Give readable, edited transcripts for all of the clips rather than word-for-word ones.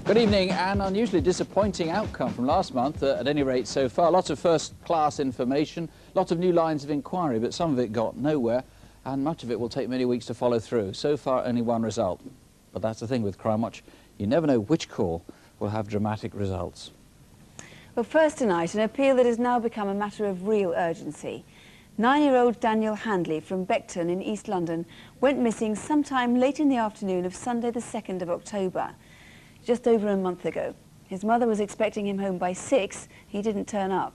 Good evening. An unusually disappointing outcome from last month, at any rate so far. Lots of first-class information, lots of new lines of inquiry, but some of it got nowhere, and much of it will take many weeks to follow through. So far, only one result. But that's the thing with Crimewatch. You never know which call will have dramatic results. Well, first tonight, an appeal that has now become a matter of real urgency. 9-year-old Daniel Handley from Beckton in East London went missing sometime late in the afternoon of Sunday the 2nd of October. Just over a month ago. His mother was expecting him home by 6. He didn't turn up.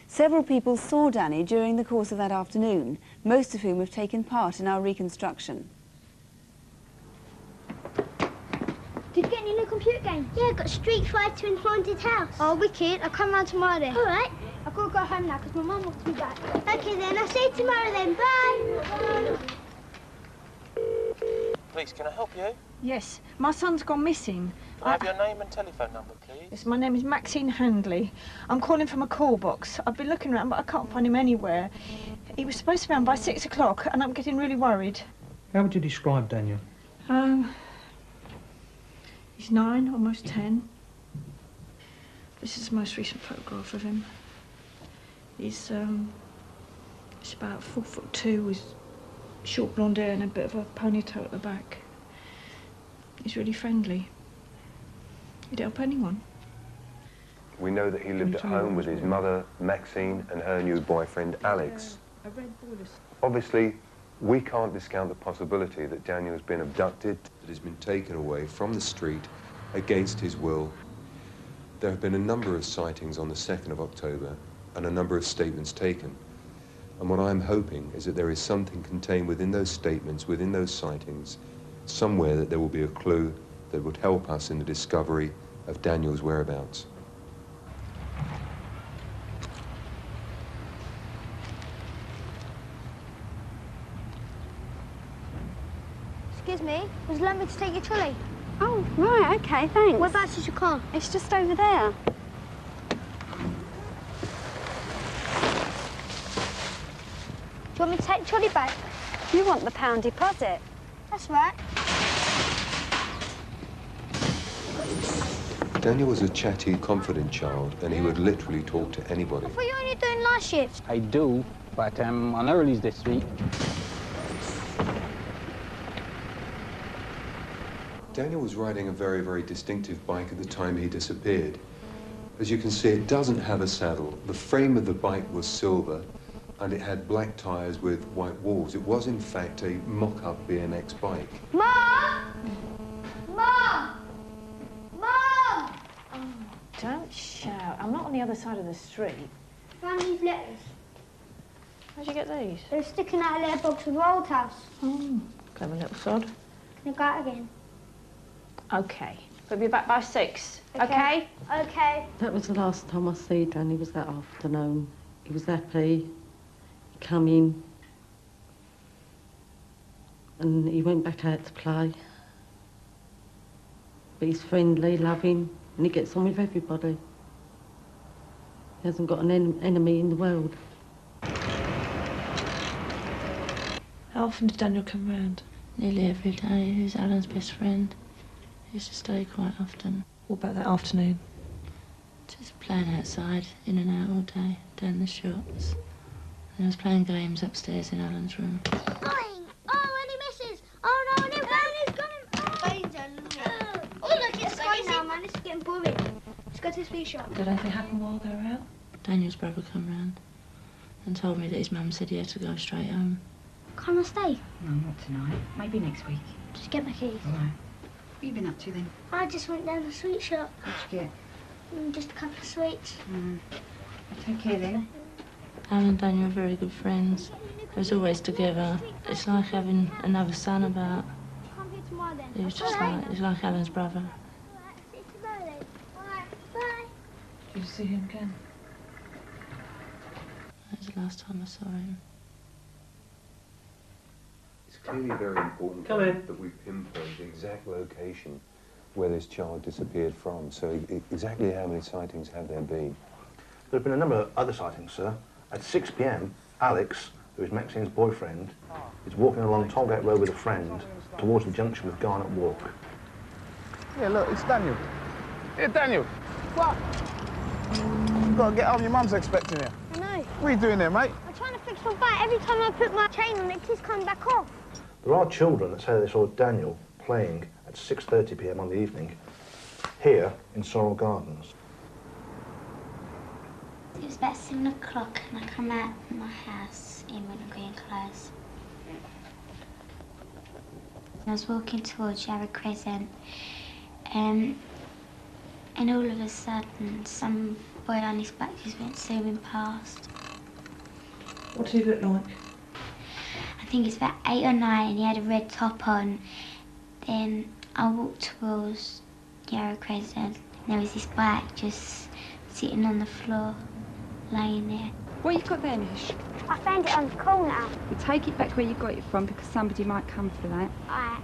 Several people saw Danny during the course of that afternoon, most of whom have taken part in our reconstruction. Did you get any new computer games? Yeah, I got Street Fighter and Haunted House. Oh, wicked. I'll come round tomorrow then. All right. I've got to go home now because my mum wants me back. OK then, I'll see you tomorrow then. Bye. Please, can I help you? Yes, my son's gone missing. Can I have your name and telephone number, please? Yes, my name is Maxine Handley. I'm calling from a call box. I've been looking around, but I can't find him anywhere. He was supposed to be home by 6 o'clock, and I'm getting really worried. How would you describe Daniel? He's 9, almost 10. This is the most recent photograph of him. He's about 4'2", with short blonde hair and a bit of a ponytail at the back. He's really friendly. He'd help anyone. We know that he lived at home with his mother, Maxine, and her new boyfriend, Alex. Obviously, we can't discount the possibility that Daniel has been abducted, that has been taken away from the street against his will. There have been a number of sightings on the 2nd of October and a number of statements taken. And what I'm hoping is that there is something contained within those statements, within those sightings, somewhere that there will be a clue that would help us in the discovery of Daniel's whereabouts. Excuse me, would you like me to take your trolley? Oh, right, OK, thanks. Whereabouts is your car? It's just over there. Do you want me to take the trolley back? You want the £1 deposit? That's right. Daniel was a chatty, confident child, and he would literally talk to anybody. I thought you were only doing night shifts. I do, but I'm on earlies this week. Daniel was riding a very, very distinctive bike at the time he disappeared. As you can see, it doesn't have a saddle. The frame of the bike was silver, and it had black tyres with white walls. It was, in fact, a mock-up BMX bike. Mom! Mom! Mom! Oh, don't shout. I'm not on the other side of the street. I found these letters. Where'd you get these? They were sticking out of a letterbox of the old house. Oh, clever little sod. Can I go out again? OK. We'll be back by 6, OK? OK. That was the last time I see Danny, was that afternoon. He was happy, he come in, and he went back out to play. But he's friendly, loving, and he gets on with everybody. He hasn't got an enemy in the world. How often did Daniel come round? Nearly every day. He's Alan's best friend. He used to stay quite often. What about that afternoon? Just playing outside, in and out all day, down the shops. And I was playing games upstairs in Alan's room. Going! Oh, and he misses! Oh, no, and he's gone! Oh, look, it's going now, man. This is getting boring. Let's go to the sweet shop. Did anything happen while they were out? Daniel's brother come round and told me that his mum said he had to go straight home. Can't I stay? No, not tonight. Maybe next week. Just get my keys. No. What have you been up to then? I just went down to the sweet shop. What'd you get? Just a couple of sweets. Take care then. Alan and Daniel are very good friends. They was always together. It's like having another son about. Come here tomorrow then. He was just he's like Alan's brother. All right, see you tomorrow then. All right, bye. Did you see him again? That was the last time I saw him. It's clearly very important that we pinpoint the exact location where this child disappeared from. So exactly how many sightings have there been? There have been a number of other sightings, sir. At 6 p.m, Alex, who is Maxine's boyfriend, is walking along Tollgate Road with a friend towards the junction with Garnet Walk. Yeah, look, it's Daniel. Here, Daniel. What? You've got to get home, your mum's expecting you. I know. What are you doing there, mate? I'm trying to fix my bike. Every time I put my chain on, it keeps coming back off. There are children that say they saw Daniel playing at 6:30 p.m. on the evening here in Sorrel Gardens. It was about 7 o'clock and I come out of my house in wintergreen clothes. I was walking towards Yarra Crescent and all of a sudden some boy on his bike just went zooming past. What did he look like? I think it's about 8 or 9 and he had a red top on. Then I walked towards Yarra Crescent and there was this bike just sitting on the floor, laying there. What you've got there, Nish? I found it on the corner. You take it back where you got it from because somebody might come for that. Alright.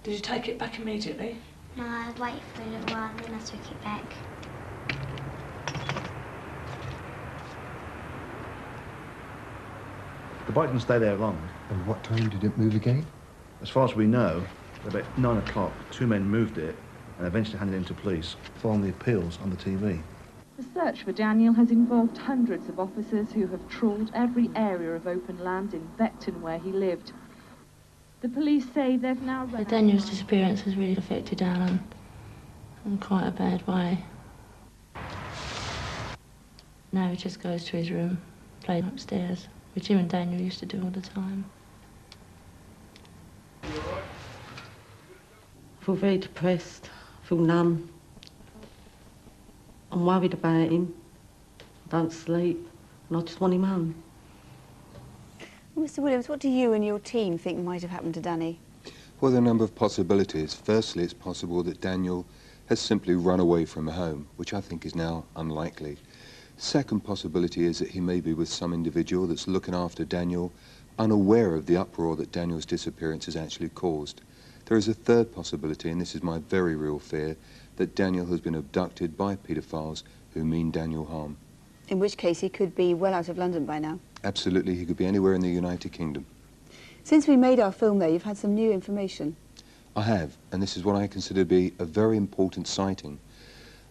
Did you take it back immediately? No, I waited for a little while and then I took it back. The bike didn't stay there long. And what time did it move again? As far as we know, at about 9 o'clock, 2 men moved it and eventually handed it into police, following the appeals on the TV. The search for Daniel has involved hundreds of officers who have trawled every area of open land in Beckton where he lived. The police say they've now... Daniel's disappearance has really affected Alan in quite a bad way. Now he just goes to his room, plays upstairs, which him and Daniel used to do all the time. I feel very depressed, I feel numb. I'm worried about him. I don't sleep, and I just want him home. Mr. Williams, what do you and your team think might have happened to Danny? Well, there are a number of possibilities. Firstly, it's possible that Daniel has simply run away from home, which I think is now unlikely. Second possibility is that he may be with some individual that's looking after Daniel, unaware of the uproar that Daniel's disappearance has actually caused. There is a third possibility, and this is my very real fear, that Daniel has been abducted by paedophiles who mean Daniel harm. In which case he could be well out of London by now. Absolutely, he could be anywhere in the United Kingdom. Since we made our film there, you've had some new information. I have, and this is what I consider to be a very important sighting.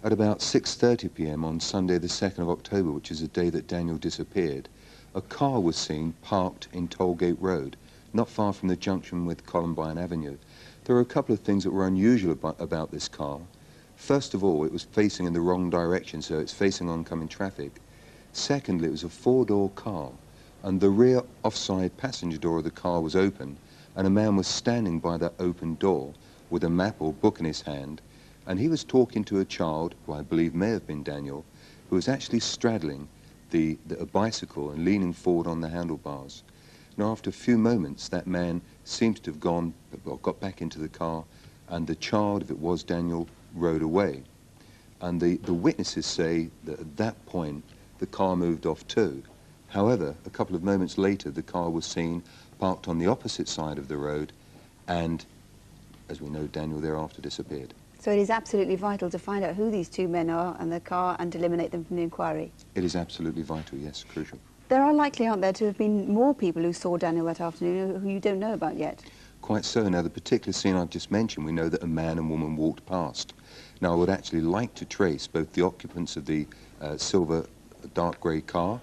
At about 6:30 p.m. on Sunday the 2nd of October, which is the day that Daniel disappeared, a car was seen parked in Tollgate Road, not far from the junction with Columbine Avenue. There were a couple of things that were unusual about this car. First of all, it was facing in the wrong direction, so it's facing oncoming traffic. Secondly, it was a 4-door car, and the rear offside passenger door of the car was open, and a man was standing by that open door with a map or book in his hand, and he was talking to a child, who I believe may have been Daniel, who was actually straddling a bicycle and leaning forward on the handlebars. Now, after a few moments, that man seems to have got back into the car, and the child, if it was Daniel, rode away. And the witnesses say that at that point, the car moved off too. However, a couple of moments later, the car was seen parked on the opposite side of the road, and, as we know, Daniel thereafter disappeared. So it is absolutely vital to find out who these 2 men are and the car and to eliminate them from the inquiry. It is absolutely vital, yes, crucial. There are likely, aren't there, to have been more people who saw Daniel that afternoon who you don't know about yet? Quite so. Now, the particular scene I've just mentioned, we know that a man and woman walked past. Now, I would actually like to trace both the occupants of the silver dark grey car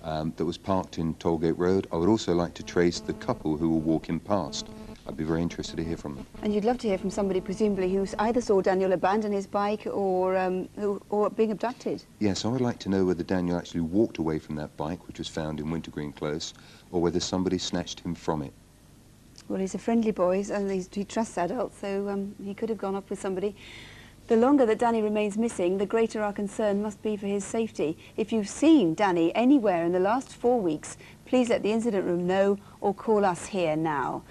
that was parked in Tollgate Road. I would also like to trace the couple who were walking past. I'd be very interested to hear from them. And you'd love to hear from somebody, presumably, who either saw Daniel abandon his bike or being abducted. Yes, I would like to know whether Daniel actually walked away from that bike, which was found in Wintergreen Close, or whether somebody snatched him from it. Well, he's a friendly boy, and he trusts adults, so he could have gone off with somebody. The longer that Danny remains missing, the greater our concern must be for his safety. If you've seen Danny anywhere in the last 4 weeks, please let the incident room know or call us here now.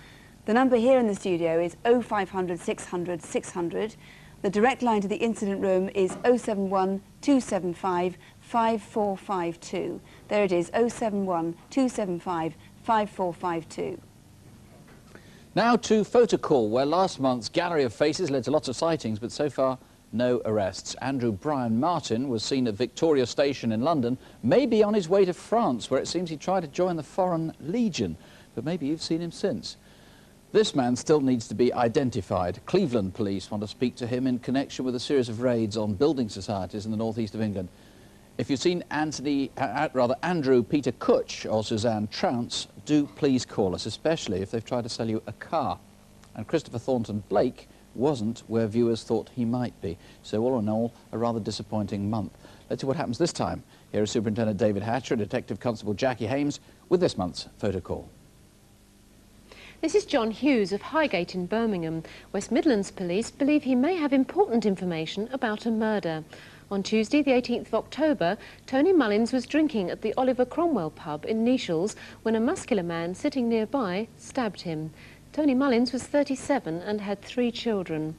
The number here in the studio is 0500 600 600. The direct line to the incident room is 071 275 5452. There it is, 071 275 5452. Now to Photocall, where last month's gallery of faces led to lots of sightings, but so far no arrests. Andrew Brian Martin was seen at Victoria Station in London, maybe on his way to France, where it seems he tried to join the Foreign Legion. But maybe you've seen him since. This man still needs to be identified. Cleveland police want to speak to him in connection with a series of raids on building societies in the northeast of England. If you've seen Andrew Peter Kutch or Suzanne Trounce, do please call us, especially if they've tried to sell you a car. And Christopher Thornton Blake wasn't where viewers thought he might be. So all in all, a rather disappointing month. Let's see what happens this time. Here is Superintendent David Hatcher and Detective Constable Jackie Hames with this month's Photo Call. This is John Hughes of Highgate in Birmingham. West Midlands Police believe he may have important information about a murder. On Tuesday, the 18th of October, Tony Mullins was drinking at the Oliver Cromwell pub in Neashles when a muscular man sitting nearby stabbed him. Tony Mullins was 37 and had 3 children.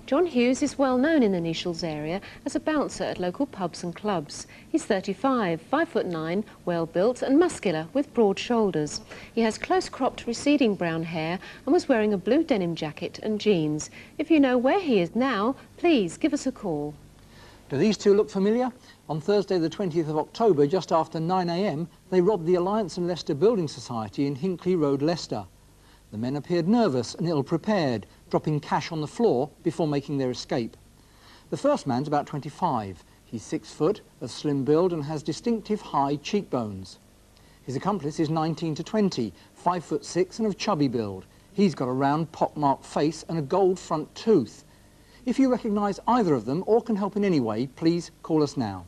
John Hughes is well known in the Neashles area as a bouncer at local pubs and clubs. He's 35, 5'9", well-built and muscular with broad shoulders. He has close-cropped receding brown hair and was wearing a blue denim jacket and jeans. If you know where he is now, please give us a call. Do these two look familiar? On Thursday the 20th of October, just after 9 a.m, they robbed the Alliance and Leicester Building Society in Hinckley Road, Leicester. The men appeared nervous and ill-prepared, dropping cash on the floor before making their escape. The first man's about 25. He's 6 foot, of slim build and has distinctive high cheekbones. His accomplice is 19 to 20, 5'6" and of chubby build. He's got a round pockmarked face and a gold front tooth. If you recognise either of them or can help in any way, please call us now.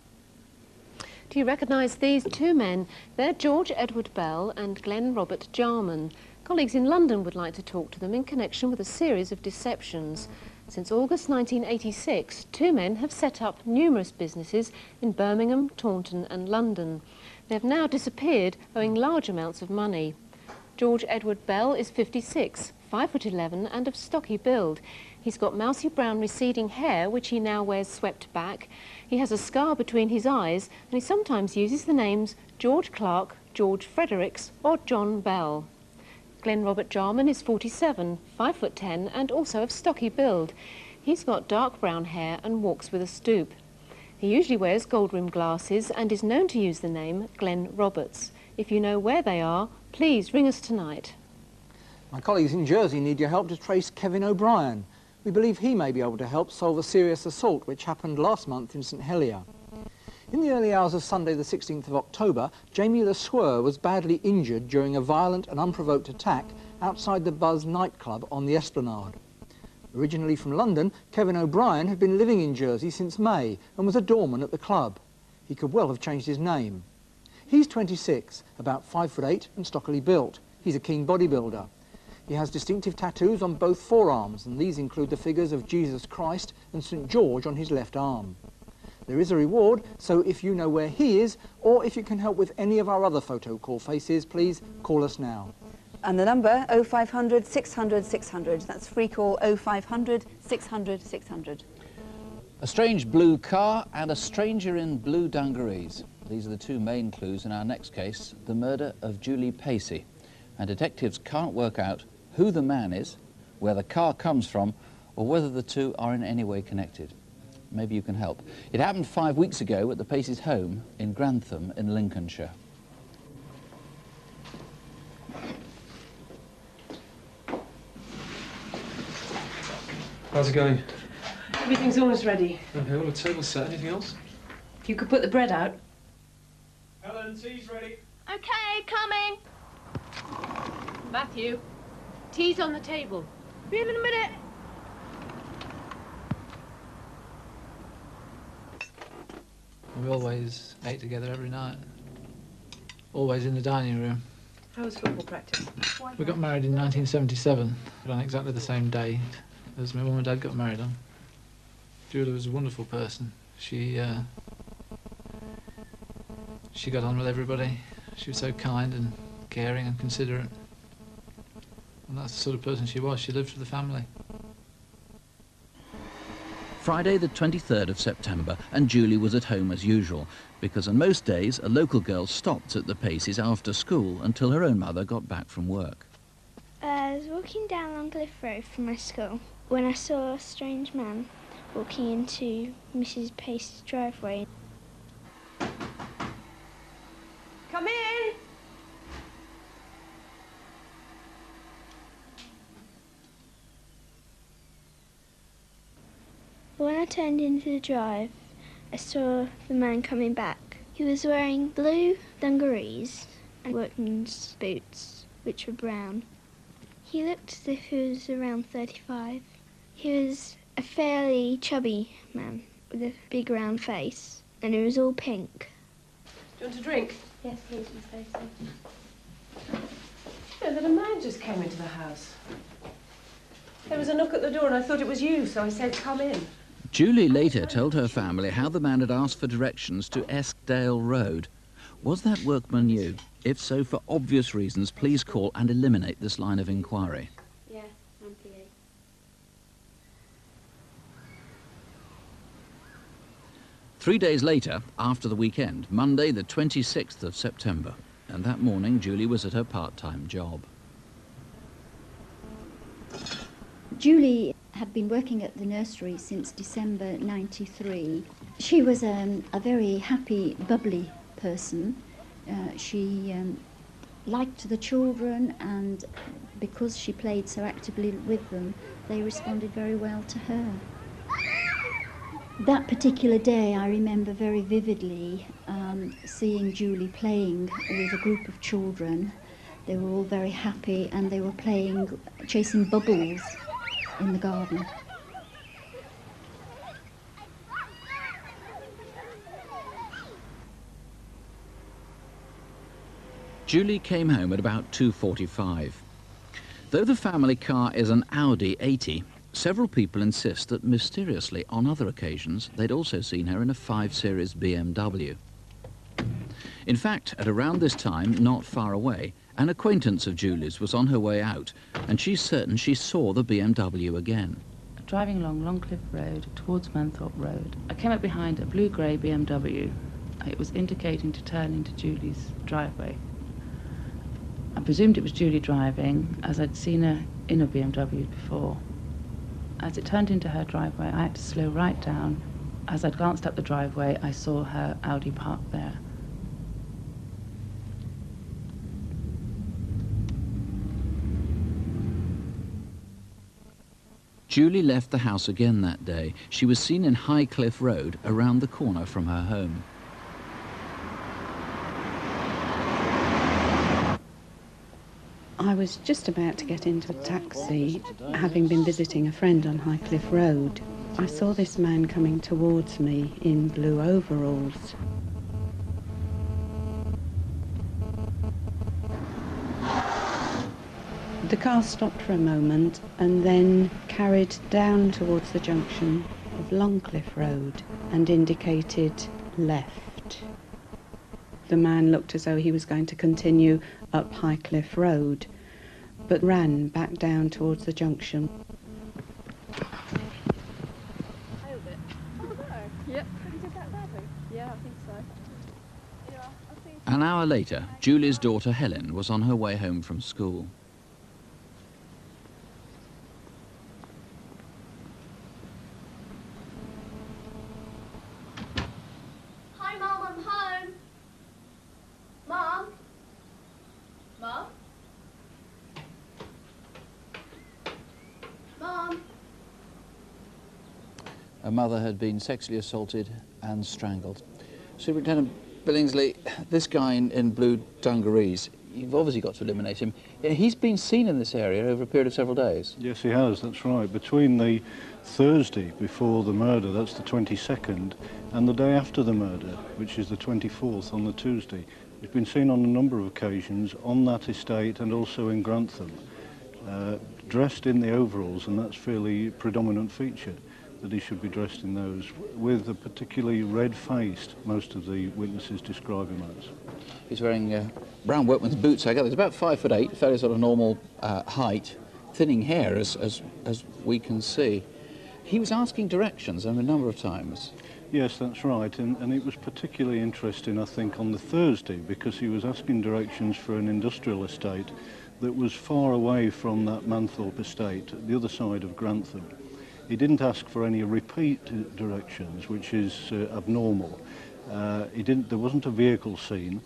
Do you recognise these 2 men? They're George Edward Bell and Glenn Robert Jarman. Colleagues in London would like to talk to them in connection with a series of deceptions. Since August 1986, 2 men have set up numerous businesses in Birmingham, Taunton and London. They have now disappeared, owing large amounts of money. George Edward Bell is 56, 5'11" and of stocky build. He's got mousy brown receding hair, which he now wears swept back. He has a scar between his eyes, and he sometimes uses the names George Clark, George Fredericks or John Bell. Glenn Robert Jarman is 47, 5'10", and also of stocky build. He's got dark brown hair and walks with a stoop. He usually wears gold-rimmed glasses and is known to use the name Glenn Roberts. If you know where they are, please ring us tonight. My colleagues in Jersey need your help to trace Kevin O'Brien. We believe he may be able to help solve a serious assault which happened last month in St Helier. In the early hours of Sunday the 16th of October, Jamie Le Sueur was badly injured during a violent and unprovoked attack outside the Buzz nightclub on the Esplanade. Originally from London, Kevin O'Brien had been living in Jersey since May and was a doorman at the club. He could well have changed his name. He's 26, about 5'8" and stockily built. He's a keen bodybuilder. He has distinctive tattoos on both forearms, and these include the figures of Jesus Christ and St George on his left arm. There is a reward, so if you know where he is, or if you can help with any of our other photo call faces, please call us now. And the number 0500 600 600. That's free call 0500 600 600. A strange blue car and a stranger in blue dungarees. These are the 2 main clues in our next case, the murder of Julie Pacey. And detectives can't work out who the man is, where the car comes from, or whether the 2 are in any way connected. Maybe you can help. It happened 5 weeks ago at the Pacey's home in Grantham in Lincolnshire. How's it going? Everything's almost ready. Okay, well, the table's set. Anything else? If you could put the bread out. Helen, tea's ready. Okay, coming. Matthew, tea's on the table. Be in a minute. We always ate together every night. Always in the dining room. How was football practice? We got married in 1977, on exactly the same day as my mum and dad got married on. Julie was a wonderful person. She got on with everybody. She was so kind and caring and considerate. And that's the sort of person she was. She lived for the family. Friday the 23rd of September, and Julie was at home as usual, because on most days a local girl stopped at the Paceys after school until her own mother got back from work. I was walking down Longcliffe Road from my school when I saw a strange man walking into Mrs. Pacey's driveway. Come in! When I turned into the drive, I saw the man coming back. He was wearing blue dungarees and workman's boots, which were brown. He looked as if he was around 35. He was a fairly chubby man with a big round face, and it was all pink. Do you want a drink? Yes, please, Miss Stacey. Yeah, that a man just came into the house. There was a knock at the door and I thought it was you, so I said, come in. Julie later told her family how the man had asked for directions to Eskdale Road. Was that workman you? If so, for obvious reasons, please call and eliminate this line of inquiry. Yeah, I'm PA. 3 days later, after the weekend, Monday the 26th of September, and that morning Julie was at her part-time job. Julie had been working at the nursery since December '93. She was a very happy, bubbly person. She liked the children, and because she played so actively with them, they responded very well to her. That particular day I remember very vividly seeing Julie playing with a group of children. They were all very happy and they were playing, chasing bubbles in the garden. Julie came home at about 2:45. Though the family car is an Audi 80, several people insist that mysteriously, on other occasions, they'd also seen her in a 5 Series BMW. In fact, at around this time, not far away, an acquaintance of Julie's was on her way out, and she's certain she saw the BMW again. Driving along Longcliffe Road towards Manthorpe Road, I came up behind a blue-grey BMW. It was indicating to turn into Julie's driveway. I presumed it was Julie driving, as I'd seen her in a BMW before. As it turned into her driveway, I had to slow right down. As I glanced up the driveway, I saw her Audi parked there. Julie left the house again that day. She was seen in Highcliffe Road, around the corner from her home. I was just about to get into a taxi, having been visiting a friend on Highcliffe Road. I saw this man coming towards me in blue overalls. The car stopped for a moment and then carried down towards the junction of Longcliffe Road and indicated left. The man looked as though he was going to continue up Highcliffe Road, but ran back down towards the junction. An hour later, Julie's daughter Helen was on her way home from school. Hi, Mum, I'm home. Mum? Mum? Mum? Her mother had been sexually assaulted and strangled. Superintendent Billingsley, this guy in blue dungarees, you've obviously got to eliminate him. He's been seen in this area over a period of several days. Yes, he has, that's right. Between the Thursday before the murder, that's the 22nd, and the day after the murder, which is the 24th on the Tuesday, he's been seen on a number of occasions on that estate and also in Grantham, dressed in the overalls, and that's a fairly predominant feature, that he should be dressed in those, with a particularly red-faced, most of the witnesses describe him as. He's wearing brown workman's boots, I gather. He's about 5'8", fairly sort of normal height, thinning hair, as we can see. He was asking directions a number of times. Yes, that's right, and it was particularly interesting, I think, on the Thursday, because he was asking directions for an industrial estate that was far away from that Manthorpe estate, the other side of Grantham. He didn't ask for any repeat directions, which is abnormal. There wasn't a vehicle seen,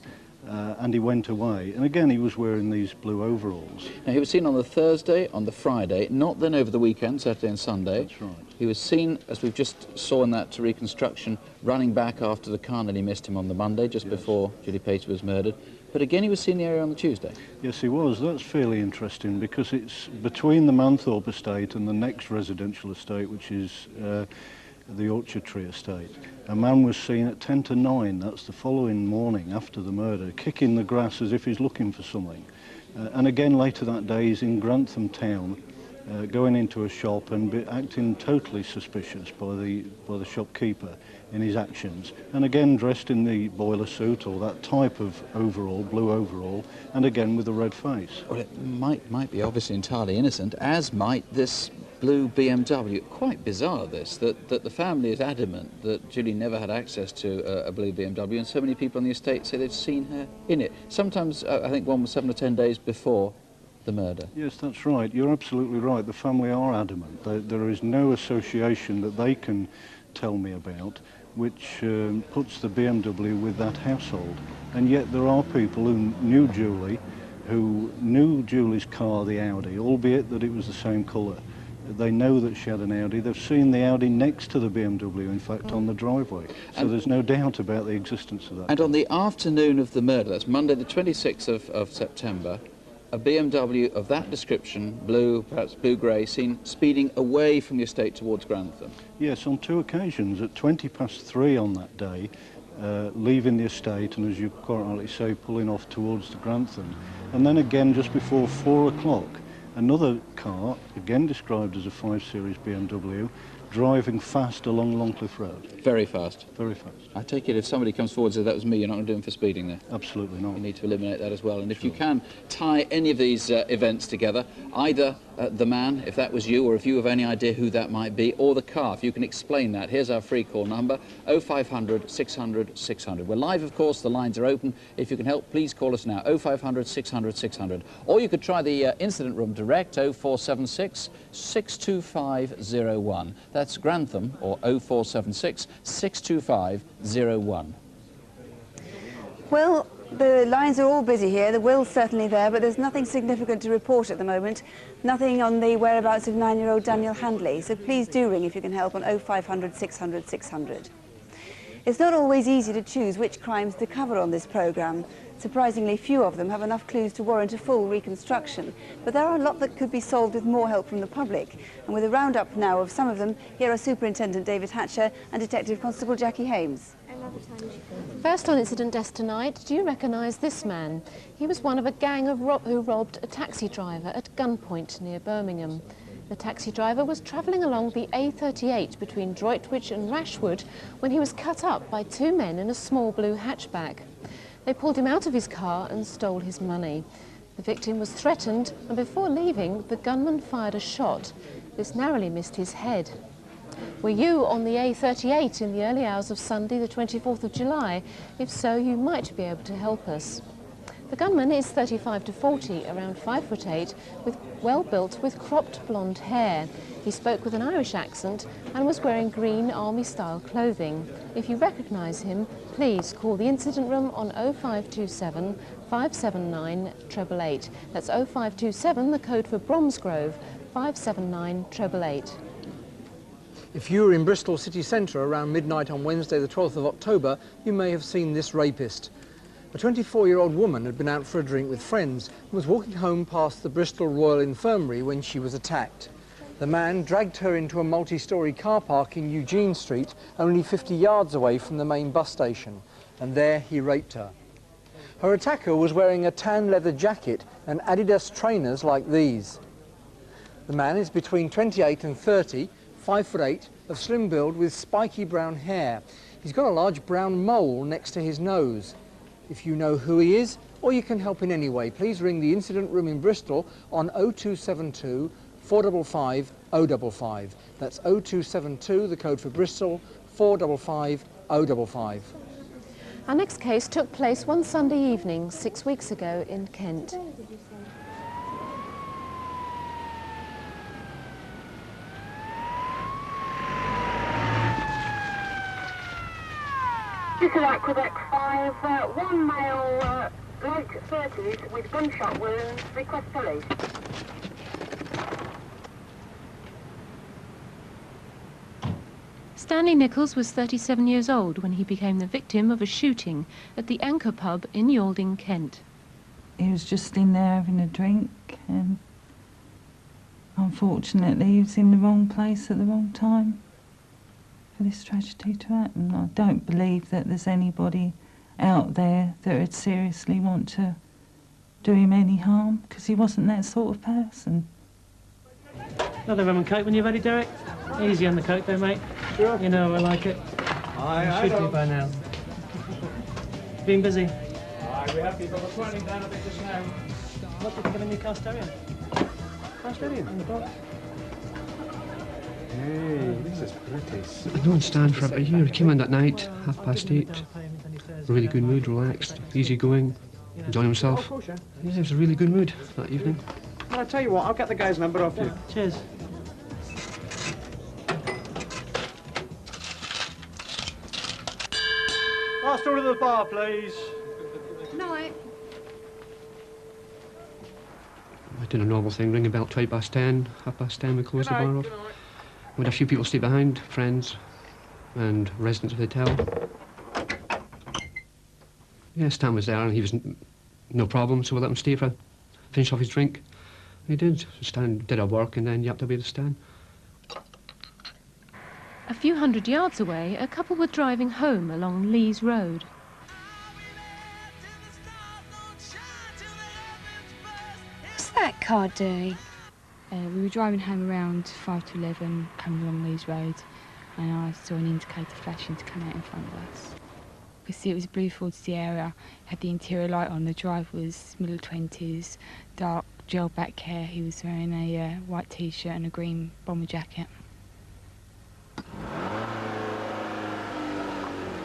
and he went away. And again, he was wearing these blue overalls. Now, he was seen on the Thursday, on the Friday, not then over the weekend, Saturday and Sunday. That's right. He was seen, as we've just saw in that reconstruction, running back after the car nearly missed him on the Monday, just before Julie Pater was murdered. But again, he was seen in the area on the Tuesday. Yes, he was. That's fairly interesting because it's between the Manthorpe estate and the next residential estate, which is the Orchard Tree estate. A man was seen at 10 to 9, that's the following morning after the murder, kicking the grass as if he's looking for something. And again later that day he's in Grantham town, going into a shop and acting totally suspicious by the shopkeeper in his actions. And again dressed in the boiler suit or that type of overall, blue overall, and again with a red face. Well, it might be obviously entirely innocent, as might this blue BMW. Quite bizarre this, that the family is adamant that Julie never had access to a blue BMW, and so many people on the estate say they've seen her in it. Sometimes, I think one was 7 or 10 days before the murder. Yes, that's right. You're absolutely right. The family are adamant. There is no association that they can tell me about which puts the BMW with that household. And yet there are people who knew Julie, who knew Julie's car, the Audi, albeit that it was the same colour. They know that she had an Audi. They've seen the Audi next to the BMW, in fact, on the driveway. So and there's no doubt about the existence of that. And on the afternoon of the murder, that's Monday the 26th of September, a BMW of that description, blue, perhaps blue-grey, seen speeding away from the estate towards Grantham. Yes, on 2 occasions, at 3:20 on that day, leaving the estate and, as you quite rightly say, pulling off towards the Grantham. And then again, just before 4 o'clock, another car, again described as a 5 Series BMW, driving fast along Longcliffe Road. Very fast? Very fast. I take it if somebody comes forward and says that was me, you're not going to do him for speeding there? Absolutely not. You need to eliminate that as well. And if you can tie any of these events together, either the man, if that was you, or if you have any idea who that might be, or the car, if you can explain that, here's our free call number, 0500 600 600. We're live, of course, the lines are open. If you can help, please call us now, 0500 600 600. Or you could try the incident room direct, 0476 62501. That's Grantham, or 0476 62501. Well, the lines are all busy here. The will's certainly there, but there's nothing significant to report at the moment. Nothing on the whereabouts of 9-year-old Daniel Handley. So please do ring if you can help on 0500 600 600. It's not always easy to choose which crimes to cover on this programme. Surprisingly, few of them have enough clues to warrant a full reconstruction. But there are a lot that could be solved with more help from the public. And with a roundup now of some of them, here are Superintendent David Hatcher and Detective Constable Jackie Hames. First on incident desk tonight, do you recognise this man? He was one of a gang of who robbed a taxi driver at gunpoint near Birmingham. The taxi driver was travelling along the A38 between Droitwich and Rashwood when he was cut up by 2 men in a small blue hatchback. They pulled him out of his car and stole his money. The victim was threatened, and before leaving, the gunman fired a shot. This narrowly missed his head. Were you on the A38 in the early hours of Sunday, the 24th of July? If so, you might be able to help us. The gunman is 35 to 40, around 5'8", well-built with cropped blonde hair. He spoke with an Irish accent and was wearing green army-style clothing. If you recognise him, please call the incident room on 0527 579 888. That's 0527, the code for Bromsgrove, 579 888. If you were in Bristol city centre around midnight on Wednesday the 12th of October, you may have seen this rapist. A 24-year-old woman had been out for a drink with friends and was walking home past the Bristol Royal Infirmary when she was attacked. The man dragged her into a multi-storey car park in Eugene Street, only 50 yards away from the main bus station, and there he raped her. Her attacker was wearing a tan leather jacket and Adidas trainers like these. The man is between 28 and 30, 5'8", of slim build with spiky brown hair. He's got a large brown mole next to his nose. If you know who he is, or you can help in any way, please ring the incident room in Bristol on 0272 455 055. That's 0272, the code for Bristol, 455 055. Our next case took place one Sunday evening 6 weeks ago in Kent. This is Aqueduct 5, one male late 30s with gunshot wounds. Request police. Stanley Nichols was 37 years old when he became the victim of a shooting at the Anchor pub in Yalding, Kent. He was just in there having a drink, and unfortunately he was in the wrong place at the wrong time for this tragedy to happen. I don't believe that there's anybody out there that would seriously want to do him any harm, because he wasn't that sort of person. Another rum and coke when you're ready, Derek. Easy on the coke though, mate. Sure. You know I like it. I should be by now. Been busy? Aye, we have people running down a bit just now. What did you have in your cast area? Cast area? In the box. Hey, this is pretty. I don't stand for it, but you came in that night, 8:30. Really good mood, relaxed, easy going, enjoying himself. Yeah, it was a really good mood that evening. Well, I'll tell you what, I'll get the guy's number off you. Cheers. Last order of the bar, please. No, I did a normal thing, ring a bell 10, 10:30, we closed the bar off. We had a few people stay behind, friends and residents of the hotel. Yeah, Stan was there and he was no problem, so we let him stay for finish off his drink. And he did. Stan did our work and then yapped away to Stan. A few hundred yards away, a couple were driving home along Lees Road. What's that car doing? We were driving home around 5 to 11, coming along Lees Road, and I saw an indicator flashing to come out in front of us. You could see it was a blue Ford Sierra, had the interior light on. The driver was middle 20s, dark gel back hair. He was wearing a white t-shirt and a green bomber jacket.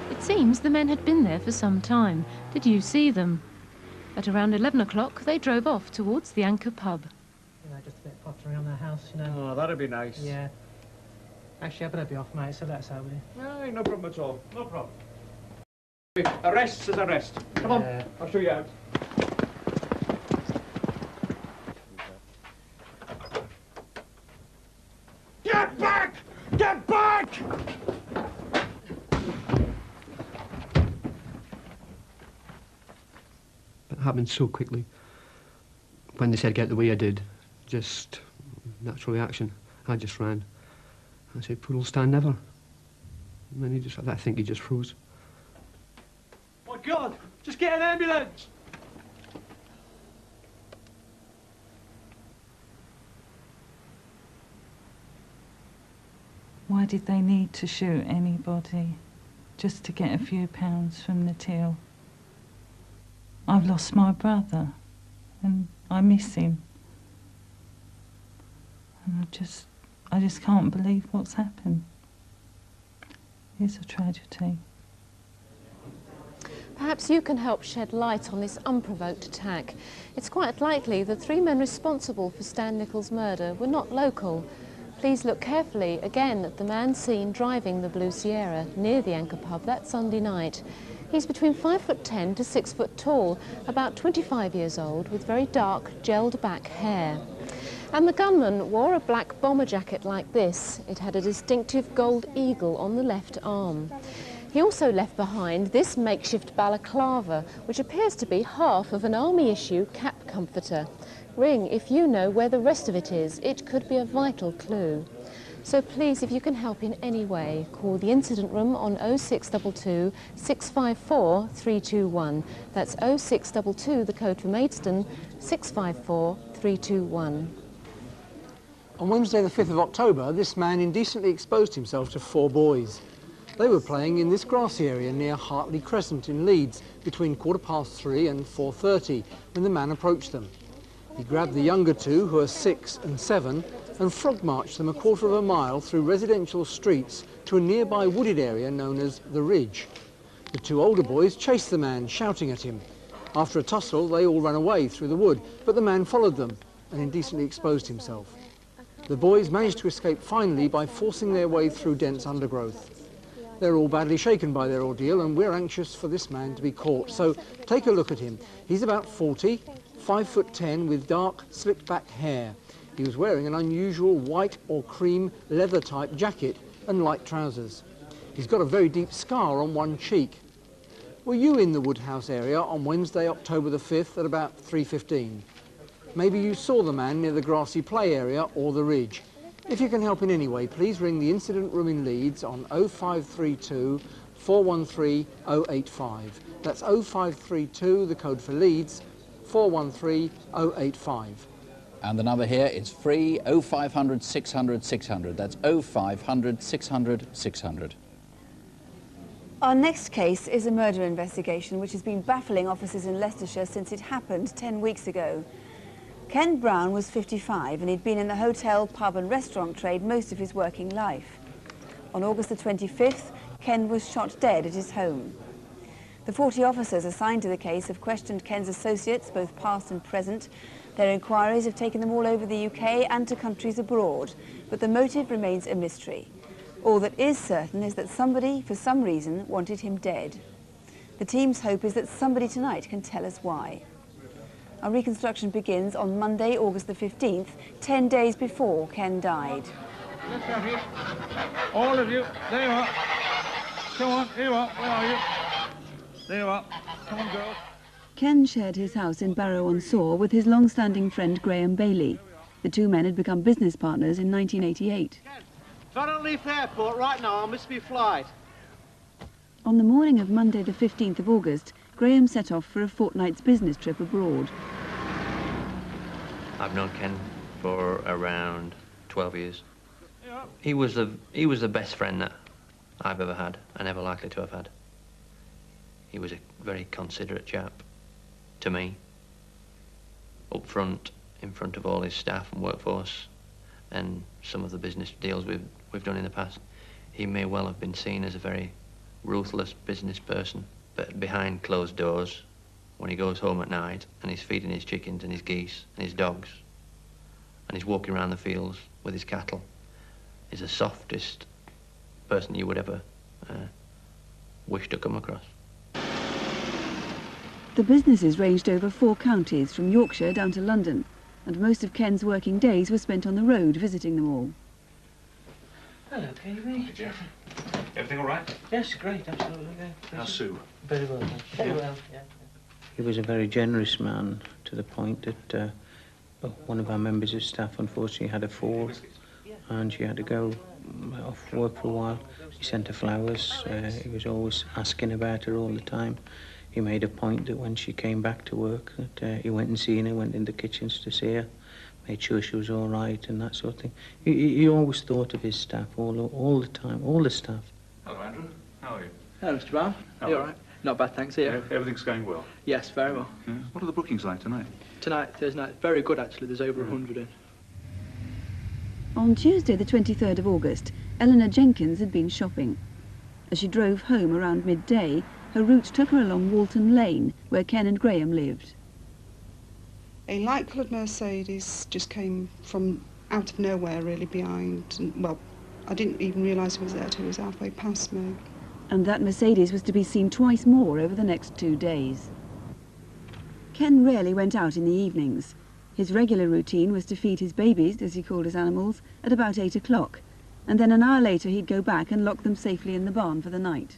It seems the men had been there for some time. Did you see them? At around 11 o'clock, they drove off towards the Anchor pub. You know, just a bit of pottering around their house, you know. Oh, that'd be nice. Yeah. Actually, I better be off, mate, so let's have it. No, no problem at all. No problem. Arrest is arrest. Come on, I'll show you out. Get back! Get back! It happened so quickly. When they said get the way I did, just natural reaction. I just ran. I said, poor old Stan never. And then I think he just froze. My God, just get an ambulance! Why did they need to shoot anybody just to get a few pounds from the till? I've lost my brother and I miss him. And I just can't believe what's happened. It's a tragedy. Perhaps you can help shed light on this unprovoked attack. It's quite likely the three men responsible for Stan Nichols' murder were not local. Please look carefully again at the man seen driving the Blue Sierra near the Anchor pub that Sunday night. He's between 5'10" to 6 foot tall, about 25 years old, with very dark, gelled back hair. And the gunman wore a black bomber jacket like this. It had a distinctive gold eagle on the left arm. He also left behind this makeshift balaclava, which appears to be half of an army-issue cap comforter. Ring if you know where the rest of it is. It could be a vital clue. So please, if you can help in any way, call the incident room on 0622 654 321. That's 0622, the code for Maidstone, 654 321. On Wednesday the 5th of October, this man indecently exposed himself to 4 boys. They were playing in this grassy area near Hartley Crescent in Leeds between 3:15 and 4:30 when the man approached them. He grabbed the younger 2, who are 6 and 7, and frog-marched them a 1/4 mile through residential streets to a nearby wooded area known as The Ridge. The 2 older boys chased the man, shouting at him. After a tussle, they all ran away through the wood, but the man followed them and indecently exposed himself. The boys managed to escape finally by forcing their way through dense undergrowth. They're all badly shaken by their ordeal, and we're anxious for this man to be caught. So take a look at him. He's about 40, 5'10", with dark, slicked-back hair. He was wearing an unusual white or cream leather-type jacket and light trousers. He's got a very deep scar on one cheek. Were you in the Woodhouse area on Wednesday, October the 5th at about 3:15? Maybe you saw the man near the grassy play area or the ridge. If you can help in any way, please ring the incident room in Leeds on 0532 413 085. That's 0532, the code for Leeds, 413 085. And the number here is free 0500 600 600. That's 0500 600 600. Our next case is a murder investigation which has been baffling officers in Leicestershire since it happened 10 weeks ago. Ken Brown was 55 and he'd been in the hotel, pub and restaurant trade most of his working life. On August the 25th, Ken was shot dead at his home. The 40 officers assigned to the case have questioned Ken's associates, both past and present. Their inquiries have taken them all over the UK and to countries abroad, but the motive remains a mystery. All that is certain is that somebody, for some reason, wanted him dead. The team's hope is that somebody tonight can tell us why. Our reconstruction begins on Monday, August the 15th, 10 days before Ken died. Let's have you. All of you. There you are. Come on, here you are. Where are you? There you are. Come on, girls. Ken shared his house in Barrow-on-Soar with his long-standing friend Graham Bailey. The two men had become business partners in 1988. If I don't leave the airport right now, I'll miss my flight. On the morning of Monday the 15th of August, Graham set off for a fortnight's business trip abroad. I've known Ken for around 12 years. He was the best friend that I've ever had and ever likely to have had. He was a very considerate chap to me, up front, in front of all his staff and workforce, and some of the business deals we've done in the past. He may well have been seen as a very ruthless business person, but behind closed doors, when he goes home at night and he's feeding his chickens and his geese and his dogs, and he's walking around the fields with his cattle, is the softest person you would ever wish to come across. The businesses ranged over 4 counties, from Yorkshire down to London, and most of Ken's working days were spent on the road visiting them all. Hello, Kevin. Hey, Jeff. Everything all right? Yes, great, absolutely. Yeah. How's Sue? Very well, very well, yeah. He was a very generous man, to the point that one of our members of staff unfortunately had a fall and she had to go off work for a while. He sent her flowers. He was always asking about her all the time. He made a point that when she came back to work, that he went and seen her, went in the kitchens to see her, made sure she was all right and that sort of thing. He always thought of his staff all the time, all the staff. Hello, Andrew. How are you? Hello, Mr. Brown. You all right? Not bad, thanks. Here. Everything's going well? Yes, very well. Yeah. What are the bookings like tonight? Tonight, Thursday night, very good actually. There's over 100 in. On Tuesday the 23rd of August, Eleanor Jenkins had been shopping. As she drove home around midday, her route took her along Walton Lane, where Ken and Graham lived. A light-coloured Mercedes just came from out of nowhere, really, behind. And, well, I didn't even realise it was there till it was halfway past me. And that Mercedes was to be seen twice more over the next 2 days. Ken rarely went out in the evenings. His regular routine was to feed his babies, as he called his animals, at about 8 o'clock, and then an hour later he'd go back and lock them safely in the barn for the night.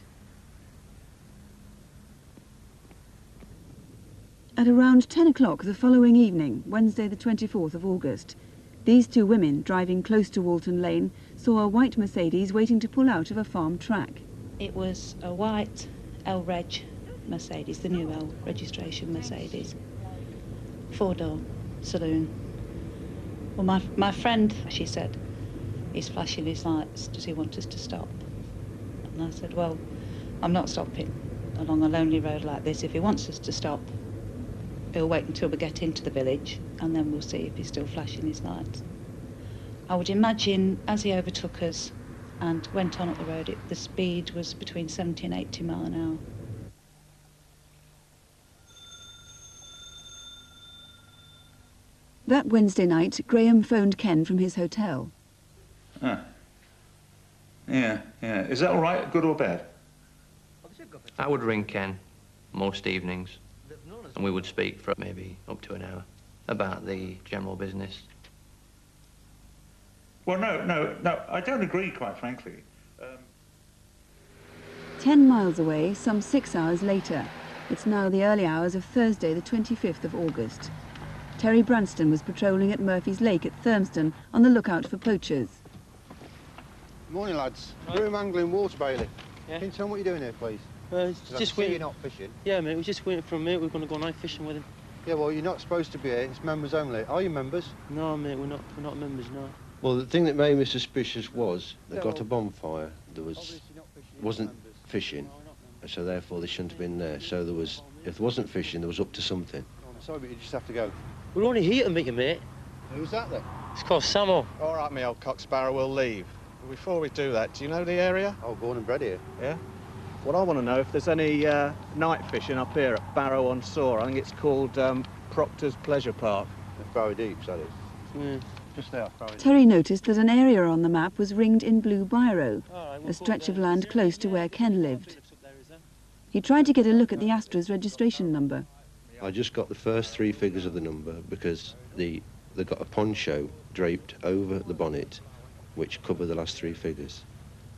At around 10 o'clock the following evening, Wednesday the 24th of August, these two women, driving close to Walton Lane, saw a white Mercedes waiting to pull out of a farm track. It was a white L-Reg Mercedes, the new L registration Mercedes, 4-door saloon. Well, my friend, she said, he's flashing his lights, does he want us to stop? And I said, well, I'm not stopping along a lonely road like this. If he wants us to stop, he'll wait until we get into the village and then we'll see if he's still flashing his lights. I would imagine as he overtook us and went on up the road, the speed was between 70 and 80 miles an hour. That Wednesday night, Graham phoned Ken from his hotel. Ah. Yeah, yeah. Is that all right, good or bad? I would ring Ken most evenings, and we would speak for maybe up to an hour about the general business. Well, no, I don't agree, quite frankly. 10 miles away, some 6 hours later. It's now the early hours of Thursday, the 25th of August. Terry Branston was patrolling at Murphy's Lake at Thurmston on the lookout for poachers. Morning, lads. Broom angling, water bailing. Yeah. Can you tell me what you're doing here, please? Just waiting. You're not fishing. Yeah, mate, we're just waiting for a mate. We're going to go night fishing with him. Yeah, well, you're not supposed to be here. It's members only. Are you members? No, mate, we're not members, no. Well, the thing that made me suspicious was they got a bonfire. There wasn't fishing, so therefore they shouldn't have been there. So if there wasn't fishing, there was up to something. I'm sorry, but you just have to go. We're only here to meet you, mate. Who's that then? It's called Samo. All right, me old cock sparrow, we'll leave. But before we do that, do you know the area? Oh, born and bred here. Yeah? Well, I want to know if there's any night fishing up here at Barrow-on-Soar. I think it's called Proctor's Pleasure Park. Barrow Deeps, that is. Yeah. Just there, Terry noticed that an area on the map was ringed in blue biro, a stretch of land close to where Ken lived. He tried to get a look at the Astra's registration number. I just got the first 3 figures of the number because they got a poncho draped over the bonnet which covered the last 3 figures.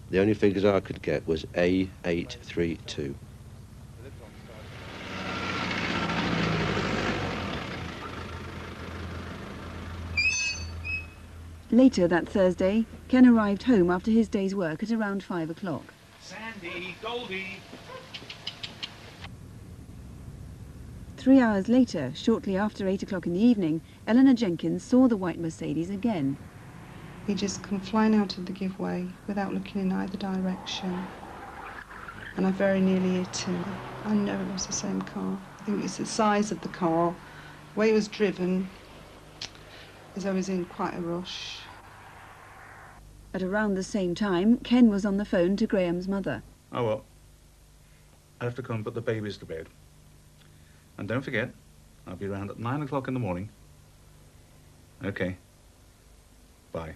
The only figures I could get was A832. Later that Thursday, Ken arrived home after his day's work at around 5 o'clock. Sandy, Goldie. 3 hours later, shortly after 8 o'clock in the evening, Eleanor Jenkins saw the white Mercedes again. He just come flying out of the giveaway without looking in either direction. And I very nearly hit him. I know it was the same car. I think it's the size of the car, the way it was driven, as I was in quite a rush. At around the same time, Ken was on the phone to Graham's mother. Oh, well. I have to come and put the babies to bed. And don't forget, I'll be around at 9 o'clock in the morning. Okay. Bye.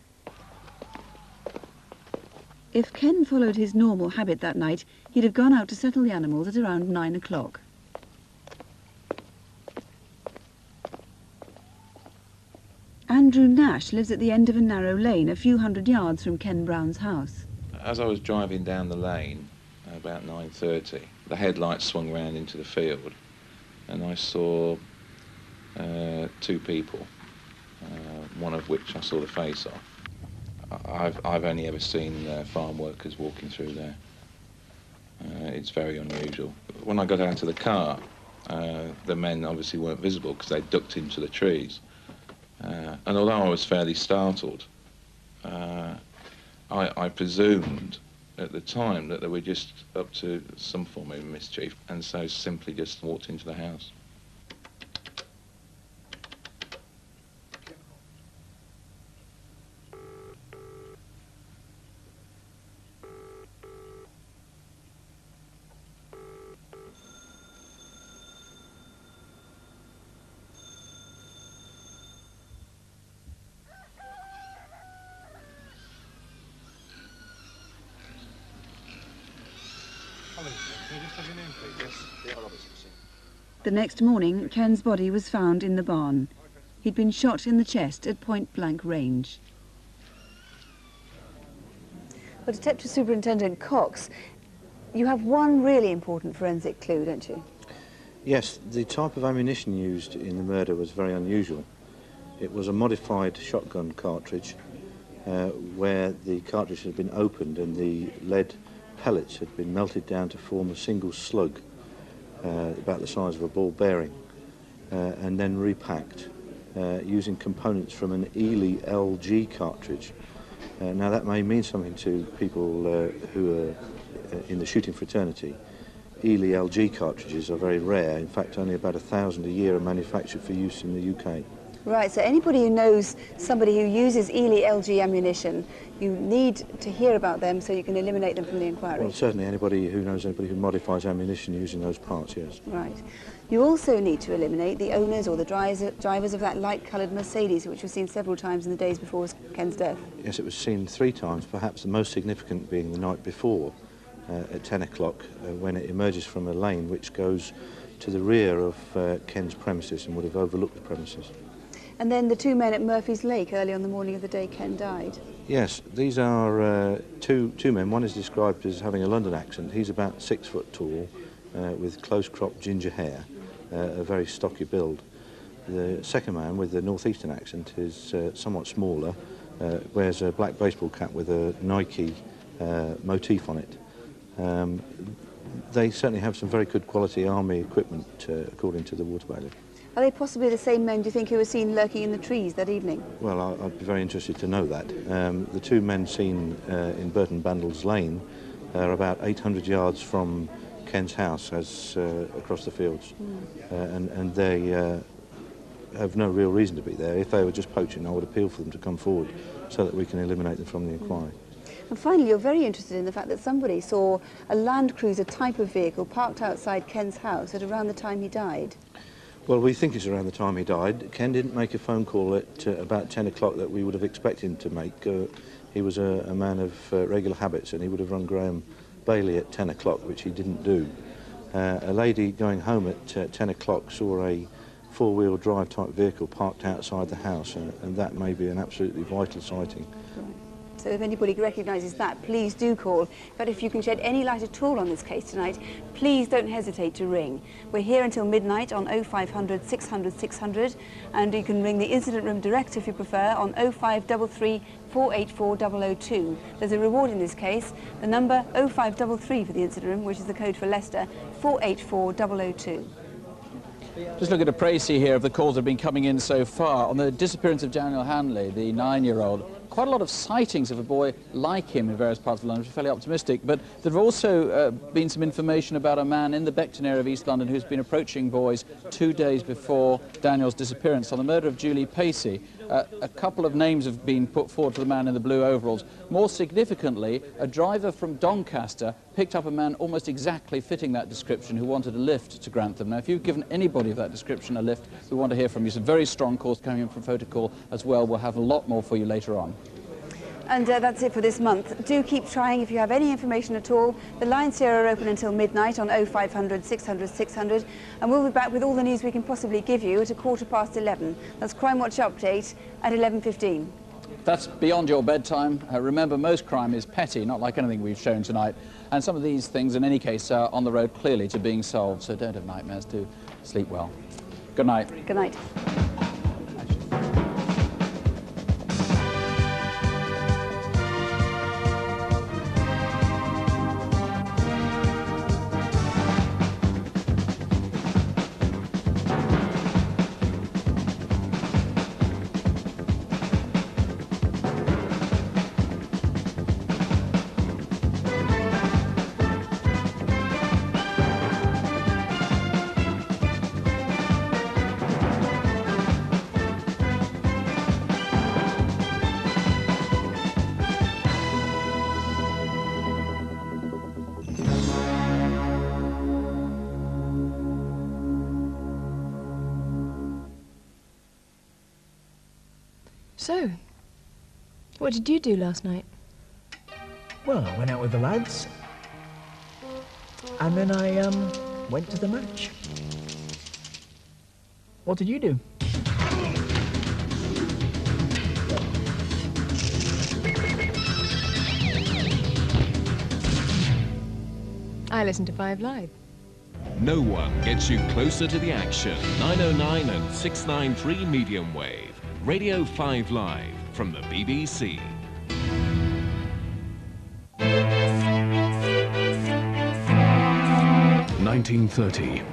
If Ken followed his normal habit that night, he'd have gone out to settle the animals at around 9 o'clock. Andrew Nash lives at the end of a narrow lane a few hundred yards from Ken Brown's house. As I was driving down the lane, about 9:30, the headlights swung round into the field and I saw 2 people, one of which I saw the face of. I've only ever seen farm workers walking through there. It's very unusual. When I got out of the car, the men obviously weren't visible because they ducked into the trees. And although I was fairly startled, I presumed at the time that they were just up to some form of mischief, and so simply just walked into the house. The next morning, Ken's body was found in the barn. He'd been shot in the chest at point-blank range. Well, Detective Superintendent Cox, you have one really important forensic clue, don't you? Yes, the type of ammunition used in the murder was very unusual. It was a modified shotgun cartridge where the cartridge had been opened and the lead pellets had been melted down to form a single slug about the size of a ball bearing and then repacked using components from an Ely LG cartridge. Now that may mean something to people who are in the shooting fraternity. Ely LG cartridges are very rare. In fact, only about 1,000 a year are manufactured for use in the UK. Right, so anybody who knows somebody who uses Ely LG ammunition, you need to hear about them so you can eliminate them from the inquiry. Well, certainly anybody who knows anybody who modifies ammunition using those parts, yes. Right. You also need to eliminate the owners or the drivers of that light-coloured Mercedes, which was seen several times in the days before Ken's death. Yes, it was seen 3 times, perhaps the most significant being the night before at 10 o'clock when it emerges from a lane which goes to the rear of Ken's premises and would have overlooked the premises. And then the 2 men at Murphy's Lake early on the morning of the day Ken died. Yes, these are two men. One is described as having a London accent. He's about 6 foot tall with close-cropped ginger hair, a very stocky build. The second man with the northeastern accent is somewhat smaller, wears a black baseball cap with a Nike motif on it. They certainly have some very good quality army equipment, according to the water bailiff. Are they possibly the same men, do you think, who were seen lurking in the trees that evening? Well, I'd be very interested to know that. The 2 men seen in Burton Bandles Lane are about 800 yards from Ken's house as across the fields. And they have no real reason to be there. If they were just poaching, I would appeal for them to come forward so that we can eliminate them from the inquiry. And finally, you're very interested in the fact that somebody saw a Land Cruiser type of vehicle parked outside Ken's house at around the time he died. Well, we think it's around the time he died. Ken didn't make a phone call at about 10 o'clock that we would have expected him to make. He was a man of regular habits, and he would have rung Graham Bailey at 10 o'clock, which he didn't do. A lady going home at 10 o'clock saw a 4-wheel drive type vehicle parked outside the house, and that may be an absolutely vital sighting. So if anybody recognises that, please do call. But if you can shed any light at all on this case tonight, please don't hesitate to ring. We're here until midnight on 0500 600 600, and you can ring the incident room direct if you prefer on 0533 484 002. There's a reward in this case. The number 0533 for the incident room, which is the code for Leicester, 484 002. Just look at a précis here of the calls that have been coming in so far. On the disappearance of Daniel Hanley, the 9-year-old, quite a lot of sightings of a boy like him in various parts of London, which is fairly optimistic, but there have also been some information about a man in the Beckton area of East London who's been approaching boys 2 days before Daniel's disappearance. On the murder of Julie Pacey, a couple of names have been put forward for the man in the blue overalls. More significantly, a driver from Doncaster picked up a man almost exactly fitting that description who wanted a lift to Grantham. Now, if you've given anybody of that description a lift, we want to hear from you. Some very strong calls coming in from Photocall as well. We'll have a lot more for you later on. And that's it for this month. Do keep trying if you have any information at all. The lines here are open until midnight on 0500 600 600, and we'll be back with all the news we can possibly give you at 11:15. That's Crimewatch Update at 11:15. That's beyond your bedtime. Remember, most crime is petty, not like anything we've shown tonight. And some of these things, in any case, are on the road clearly to being solved. So don't have nightmares. Do sleep well. Good night. Good night. So, what did you do last night? Well, I went out with the lads, and then I went to the match. What did you do? I listened to 5 Live. No one gets you closer to the action. 909 and 693 medium wave. Radio 5 Live from the BBC. 1930.